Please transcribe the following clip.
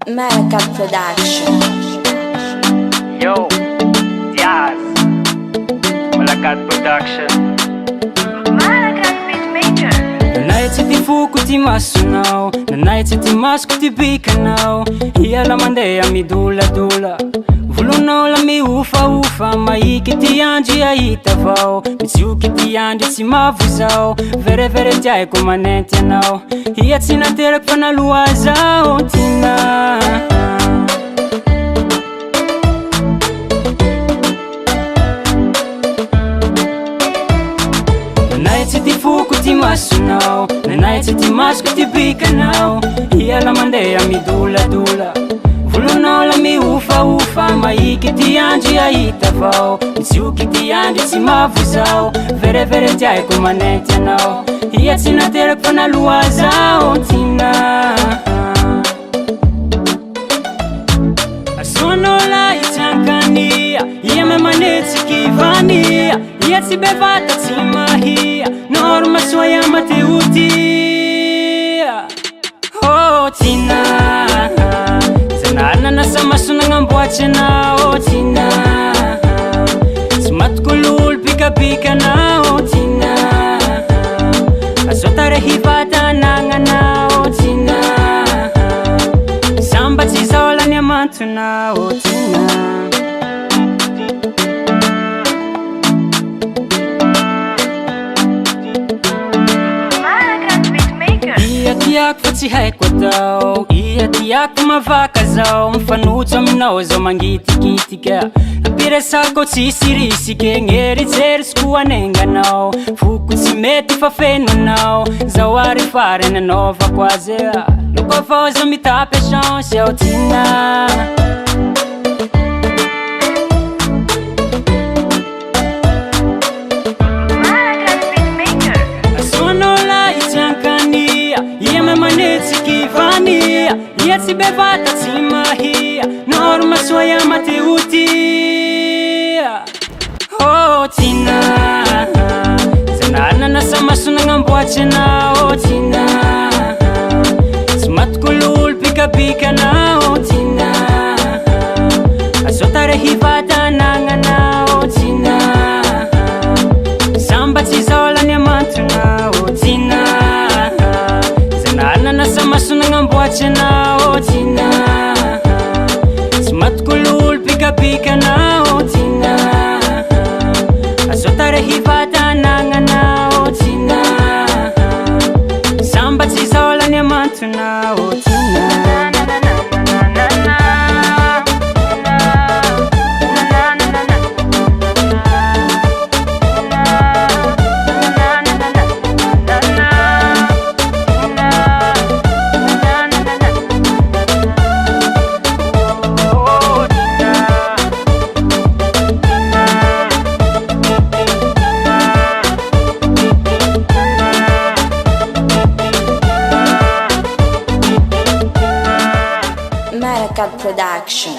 Malakat Production. Yo, Diaz, Malakat Production. Malakat Beatmaker. Nanay tsy ty foko ty masonao, nanay tsy ty masoko ty bikanao. Iala mandeha midoladola, volonao la miofaofa. Maiky ty andro ahita avao, mitsioky ty andro tsy mavozao. Verevere diaiko manenty anao, ia tsy naterako fa naloha zao tina. Nanay tsy ty foko ty masonao, nanay tsy ty masoko ty bikanao. Iala mandeha midoladola, volonao la miofaofa. Maiky ty andro ahita avao, mitsioky ty andro tsy mavozao. Verevere diaiko manenty anao, ia tsy naterako fa naloha zao tina. Asoanao la itsankania, ia me manetsiky vania. Ia tsy bevata tsy mahia, norma soia mateutia. Oh tina, zanarina nasa masona gnamboatsy anao tina. Tsy matokololo pikapikana tina. Azotare hivata anagnanao tina. Samba tsy zao la niamantona tina. Ia tiako fa tsy haiko atao, ia tiako mavaka zao. Mifanojo aminao zao mangitikitika, ampiresako tsisy risike. Gn'eritserisiko anenganao, foko tsy mety fa fenonao. Zao arifary nanaovako azy, loko avao zao mitapy chance ao tina. Ia tsy bevata tsy mahia, norma soia mateutia. Oh tina, zanarina nasa masona gnamboatsy anao tina. Tsy matokololo pikapikana tina. Azotare hivata anagnanao tina. Samba tsy zao la niamantona tina. Zanarina nasa masona gnamboatsy anao tina. Tsy matokololo pikapikana tina. Azotare hivata anagnanao tina. Samba tsy zao la niamantona tina. Malakat Production.